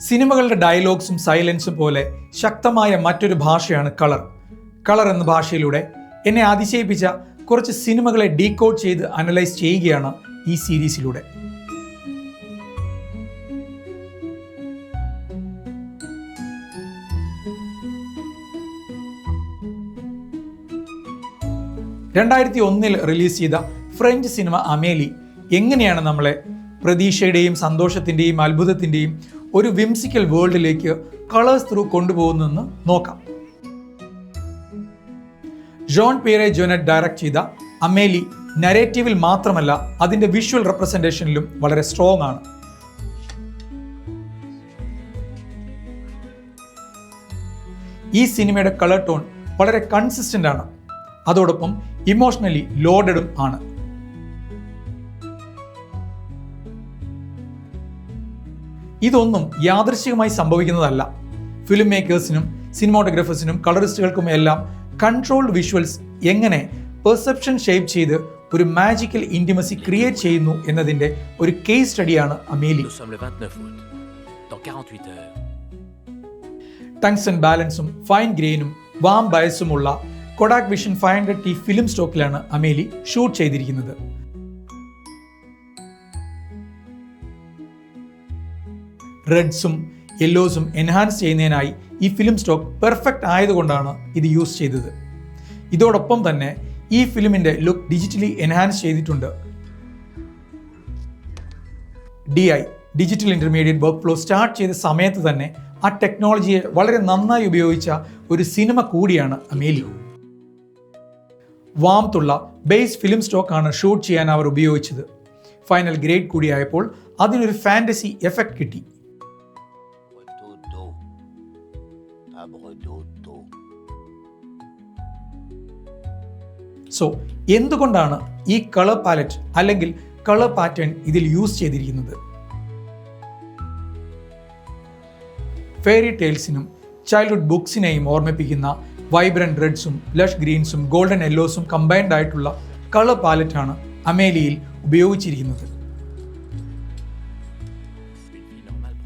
സിനിമകളുടെ ഡയലോഗ്സും സൈലൻസും പോലെ ശക്തമായ മറ്റൊരു ഭാഷയാണ് കളർ. കളർ എന്ന ഭാഷയിലൂടെ എന്നെ അതിശയിപ്പിച്ച കുറച്ച് സിനിമകളെ ഡീകോഡ് ചെയ്ത് അനലൈസ് ചെയ്യുകയാണ് ഈ സീരീസിലൂടെ. രണ്ടായിരത്തി 2001 റിലീസ് ചെയ്ത ഫ്രഞ്ച് സിനിമ അമേലി എങ്ങനെയാണ് നമ്മളെ പ്രതീക്ഷയുടെയും സന്തോഷത്തിൻ്റെയും അത്ഭുതത്തിൻ്റെയും ഒരു വിംസിക്കൽ വേൾഡിലേക്ക് കളേഴ്സ് ത്രൂ കൊണ്ടുപോകുന്നെന്ന് നോക്കാം. ജോൺ പിയറെ ജോനറ്റ് ഡയറക്റ്റ് ചെയ്ത അമേലി നരേറ്റീവിൽ മാത്രമല്ല അതിൻ്റെ വിഷ്വൽ റെപ്രസെൻറ്റേഷനിലും വളരെ സ്ട്രോങ് ആണ്. ഈ സിനിമയുടെ കളർ ടോൺ വളരെ കൺസിസ്റ്റൻ്റ് ആണ്, അതോടൊപ്പം ഇമോഷണലി ലോഡഡും ആണ്. ഇതൊന്നും യാദൃശ്ചികമായി സംഭവിക്കുന്നതല്ല. ഫിലിം മേക്കേഴ്സിനും സിനിമാറ്റോഗ്രാഫേഴ്സിനും കളറിസ്റ്റുകൾക്കും എല്ലാം കൺട്രോൾഡ് വിഷ്വൽസ് എങ്ങനെ പെർസെപ്ഷൻ ഷേപ്പ് ചെയ്ത് ഒരു മാജിക്കൽ ഇന്റിമസി ക്രിയേറ്റ് ചെയ്യുന്നു എന്നതിൻ്റെ ഒരു കേസ് സ്റ്റഡിയാണ് അമേലി. ടങ്സ്റ്റൺ ബാലൻസും ഫൈൻ ഗ്രെയിനും വാം ബയസുമുള്ള കൊഡാക് വിഷൻ 500T ഫിലിം സ്റ്റോക്കിലാണ് അമേലി ഷൂട്ട് ചെയ്തിരിക്കുന്നത്. റെഡ്സും യെല്ലോസും എൻഹാൻസ് ചെയ്യുന്നതിനായി ഈ ഫിലിം സ്റ്റോക്ക് പെർഫെക്റ്റ് ആയതുകൊണ്ടാണ് ഇത് യൂസ് ചെയ്തത്. ഇതോടൊപ്പം തന്നെ ഈ ഫിലിമിൻ്റെ ലുക്ക് ഡിജിറ്റലി എൻഹാൻസ് ചെയ്തിട്ടുണ്ട്. DI digital intermediate work flow start ചെയ്ത സമയത്ത് തന്നെ ആ ടെക്നോളജിയെ വളരെ നന്നായി ഉപയോഗിച്ച ഒരു സിനിമ കൂടിയാണ് അമേലി. വാംത്തുള്ള ബേസ് ഫിലിം സ്റ്റോക്കാണ് ഷൂട്ട് ചെയ്യാൻ അവർ ഉപയോഗിച്ചത്. ഫൈനൽ ഗ്രേഡ് കൂടിയായപ്പോൾ അതിനൊരു ഫാൻറ്റസി എഫക്റ്റ് കിട്ടി. സോ എന്തുകൊണ്ടാണ് ഈ കളർ പാലറ്റ് അല്ലെങ്കിൽ കളർ പാറ്റേൺ ഇതിൽ യൂസ് ചെയ്തിരിക്കുന്നത്? ഫെയറി ടെയിൽസിനും ചൈൽഡ്ഹുഡ് ബുക്സിനെയും ഓർമ്മിപ്പിക്കുന്ന വൈബ്രന്റ് റെഡ്സും ലഷ് ഗ്രീൻസും ഗോൾഡൻ യെല്ലോസും കമ്പൈൻഡ് ആയിട്ടുള്ള കളർ പാലറ്റാണ് അമേലിയിൽ ഉപയോഗിച്ചിരിക്കുന്നത്.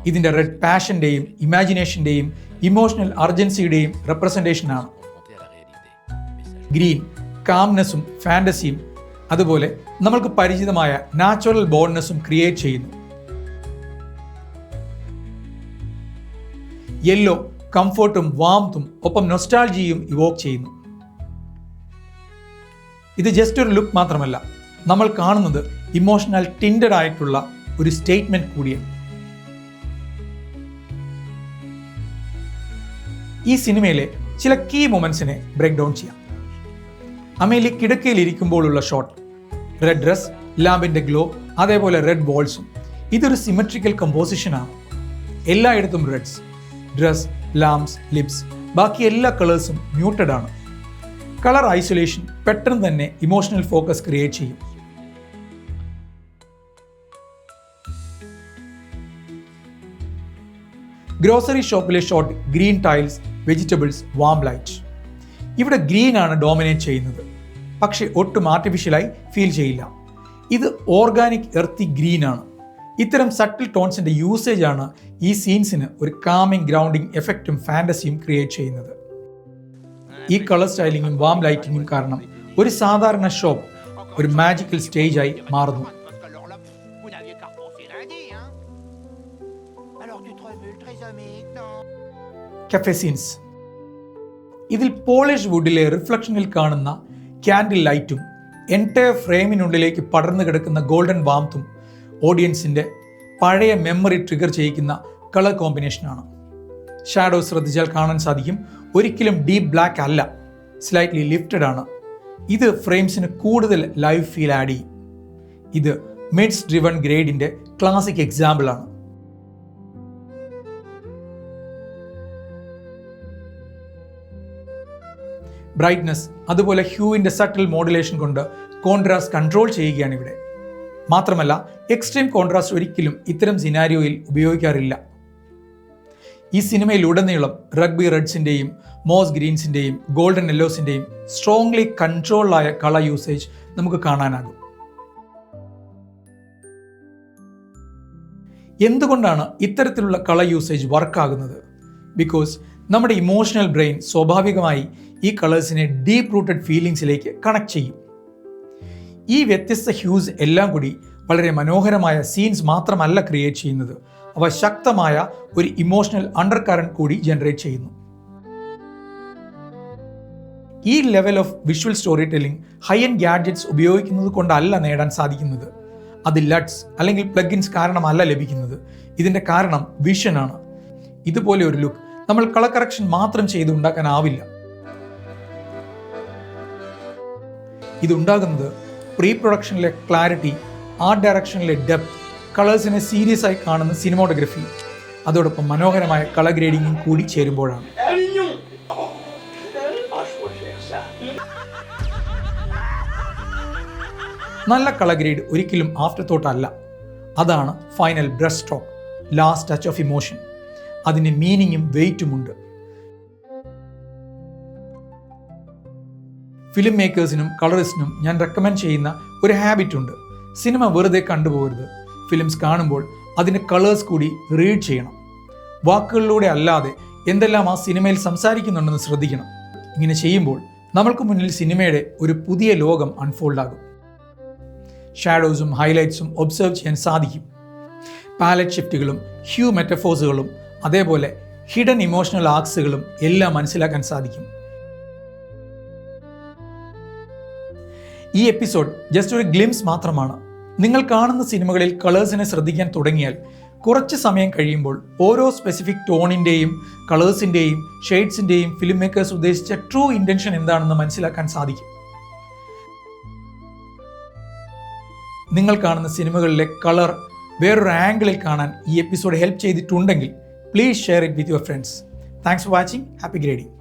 ഇതിൻ്റെ റെഡ് പാഷൻ്റെയും ഇമാജിനേഷൻ്റെയും ഇമോഷണൽ അർജൻസിയുടെയും റെപ്രസെൻറ്റേഷനാണ്. ഗ്രീൻ കാംനെസ്സും ഫാൻറ്റസിയും അതുപോലെ നമ്മൾക്ക് പരിചിതമായ നാച്ചുറൽ ബോൾഡ്നെസ്സും ക്രിയേറ്റ് ചെയ്യുന്നു. യെല്ലോ കംഫർട്ടും വാംത്തും ഒപ്പം നൊസ്റ്റാൾജിയും ഇവോക്ക് ചെയ്യുന്നു. ഇത് ജസ്റ്റ് ഒരു ലുക്ക് മാത്രമല്ല, നമ്മൾ കാണുന്നത് ഇമോഷണൽ ടിൻഡഡ് ആയിട്ടുള്ള ഒരു സ്റ്റേറ്റ്മെന്റ് കൂടിയാണ്. ഈ സിനിമയിലെ ചില കീ മൊമെന്റ്സിനെ ബ്രേക്ക് ഡൗൺ ചെയ്യാം. അമേലി കിടക്കയിൽ ഇരിക്കുമ്പോഴുള്ള ഷോട്ട്, റെഡ് ഡ്രസ്, ലാമ്പിന്റെ ഗ്ലോ, അതേപോലെ റെഡ് ബോൾസും. ഇതൊരു സിമെട്രിക്കൽ കമ്പോസിഷനാണ്. എല്ലായിടത്തും റെഡ്സ്, ഡ്രസ്, ലാംപ്സ്, ലിപ്സ്, ബാക്കി എല്ലാ കളേഴ്സും മ്യൂട്ടഡ് ആണ്. കളർ ഐസൊലേഷൻ പെട്ടെന്ന് തന്നെ ഇമോഷണൽ ഫോക്കസ് ക്രിയേറ്റ് ചെയ്യും. ഗ്രോസറി ഷോപ്പിലെ shot green tiles, vegetables, warm light. ഇവിടെ ഗ്രീൻ ആണ് ഡോമിനേറ്റ് ചെയ്യുന്നത്, പക്ഷെ ഒട്ടും ആർട്ടിഫിഷ്യലായി ഫീൽ ചെയ്യില്ല. ഇത് ഓർഗാനിക് എർത്തി ഗ്രീൻ ആണ്. ഇത്തരം സട്ടിൽ ടോൺസിൻ്റെ യൂസേജ് ആണ് ഈ സീൻസിന് ഒരു കാമിങ് ഗ്രൗണ്ടിങ് എഫക്റ്റും ഫാൻറ്റസിയും ക്രിയേറ്റ് ചെയ്യുന്നത്. ഈ കളർ സ്റ്റൈലിങ്ങും വാം ലൈറ്റിങ്ങും കാരണം ഒരു സാധാരണ ഷോപ്പ് ഒരു മാജിക്കൽ സ്റ്റേജായി മാറുന്നു. Cafe scenes. ഇതിൽ പോളിഷ് വുഡിലെ റിഫ്ലക്ഷനിൽ കാണുന്ന ക്യാൻഡിൽ ലൈറ്റും എൻറ്റയർ ഫ്രെയിമിനുള്ളിലേക്ക് പടർന്നു കിടക്കുന്ന ഗോൾഡൻ വാംത്തും ഓഡിയൻസിൻ്റെ പഴയ മെമ്മറി ട്രിഗർ ചെയ്യിക്കുന്ന കളർ കോമ്പിനേഷനാണ്. ഷാഡോ ശ്രദ്ധിച്ചാൽ കാണാൻ സാധിക്കും, ഒരിക്കലും ഡീപ്പ് ബ്ലാക്ക് അല്ല, സ്ലൈറ്റ്ലി ലിഫ്റ്റഡ് ആണ്. ഇത് ഫ്രെയിംസിന് കൂടുതൽ ലൈവ് ഫീൽ ആഡ് ചെയ്യും. ഇത് മിഡ്സ് ഡ്രിവൺ ഗ്രേഡിൻ്റെ ക്ലാസിക് എക്സാമ്പിൾ ആണ്. ബ്രൈറ്റ്നസ് അതുപോലെ ഹ്യൂവിൻ്റെ സട്ടിൽ മോഡുലേഷൻ കൊണ്ട് കോൺട്രാസ്റ്റ് കൺട്രോൾ ചെയ്യുകയാണ് ഇവിടെ. മാത്രമല്ല എക്സ്ട്രീം കോൺട്രാസ്റ്റ് ഒരിക്കലും ഇത്തരം സിനാരിയോയിൽ ഉപയോഗിക്കാറില്ല. ഈ സിനിമയിലുടനീളം റഗ്ബി റെഡ്സിൻ്റെയും മോസ് ഗ്രീൻസിൻ്റെയും ഗോൾഡൻ യെല്ലോസിൻ്റെയും സ്ട്രോങ്ലി കൺട്രോൾഡായ കളർ യൂസേജ് നമുക്ക് കാണാനാകും. എന്തുകൊണ്ടാണ് ഇത്തരത്തിലുള്ള കളർ യൂസേജ് വർക്കാകുന്നത്? ബിക്കോസ് നമ്മുടെ ഇമോഷണൽ ബ്രെയിൻ സ്വാഭാവികമായി ഈ കളേഴ്സിനെ ഡീപ്പ് റൂട്ടഡ് ഫീലിങ്സിലേക്ക് കണക്ട് ചെയ്യും. ഈ വ്യത്യസ്ത ഹ്യൂസ് എല്ലാം കൂടി വളരെ മനോഹരമായ സീൻസ് മാത്രമല്ല ക്രിയേറ്റ് ചെയ്യുന്നത്, അവ ശക്തമായ ഒരു ഇമോഷണൽ അണ്ടർ കറന്റ് കൂടി ജനറേറ്റ് ചെയ്യുന്നു. ഈ level of visual story telling high end gadgets ഉപയോഗിക്കുന്നത് കൊണ്ടല്ല നേടാൻ സാധിക്കുന്നത്. അത് ലട്സ് അല്ലെങ്കിൽ പ്ലഗിൻസ് കാരണമല്ല ലഭിക്കുന്നത്. ഇതിൻ്റെ കാരണം വിഷനാണ്. ഇതുപോലെ ഒരു ലുക്ക് നമ്മൾ കളർ കറക്ഷൻ മാത്രം ചെയ്ത് ഉണ്ടാക്കാനാവില്ല. ഇതുണ്ടാകുന്നത് പ്രീ പ്രൊഡക്ഷനിലെ ക്ലാരിറ്റി, ആർട്ട് ഡയറക്ഷനിലെ ഡെപ്ത്, കളേഴ്സിനെ സീരിയസ് ആയി കാണുന്ന സിനിമോട്ടോഗ്രഫി, അതോടൊപ്പം മനോഹരമായ കളർ ഗ്രേഡിങ്ങും കൂടി ചേരുമ്പോഴാണ്. നല്ല കളർ ഗ്രേഡ് ഒരിക്കലും ആഫ്റ്റർ തോട്ട് അല്ല. അതാണ് final brush stroke, last touch of emotion. അതിന് മീനിങ്ങും വെയിറ്റുമുണ്ട്. ഫിലിം മേക്കേഴ്സിനും കളറിസ്റ്റിനും ഞാൻ റെക്കമെൻഡ് ചെയ്യുന്ന ഒരു ഹാബിറ്റ് ഉണ്ട്. സിനിമ വെറുതെ കണ്ടുപോകരുത്. ഫിലിംസ് കാണുമ്പോൾ അതിൻ്റെ കളേഴ്സ് കൂടി റീഡ് ചെയ്യണം. വാക്കുകളിലൂടെ അല്ലാതെ എന്തെല്ലാം ആ സിനിമയിൽ സംസാരിക്കുന്നുണ്ടെന്ന് ശ്രദ്ധിക്കണം. ഇങ്ങനെ ചെയ്യുമ്പോൾ നമ്മൾക്ക് മുന്നിൽ സിനിമയുടെ ഒരു പുതിയ ലോകം അൺഫോൾഡ് ആകും. ഷാഡോസും ഹൈലൈറ്റ്സും ഒബ്സർവ് ചെയ്യാൻ സാധിക്കും. പാലറ്റ് ഷിഫ്റ്റുകളും ഹ്യൂ മെറ്റഫോഴ്സുകളും അതേപോലെ ഹിഡൻ ഇമോഷണൽ ആർക്സുകളും എല്ലാം മനസ്സിലാക്കാൻ സാധിക്കും. ഈ എപ്പിസോഡ് ജസ്റ്റ് ഒരു ഗ്ലിംസ് മാത്രമാണ്. നിങ്ങൾ കാണുന്ന സിനിമകളിൽ കളേഴ്സിനെ ശ്രദ്ധിക്കാൻ തുടങ്ങിയാൽ കുറച്ച് സമയം കഴിയുമ്പോൾ ഓരോ സ്പെസിഫിക് ടോണിൻ്റെയും കളേഴ്സിൻ്റെയും ഷെയ്ഡ്സിൻ്റെയും ഫിലിം മേക്കേഴ്സ് ഉദ്ദേശിച്ച ട്രൂ ഇൻറ്റൻഷൻ എന്താണെന്ന് മനസ്സിലാക്കാൻ സാധിക്കും. നിങ്ങൾ കാണുന്ന സിനിമകളിലെ കളർ വേറൊരു ആംഗിളിൽ കാണാൻ ഈ എപ്പിസോഡ് ഹെൽപ്പ് ചെയ്തിട്ടുണ്ടെങ്കിൽ please share it with your friends. Thanks for watching. Happy grading.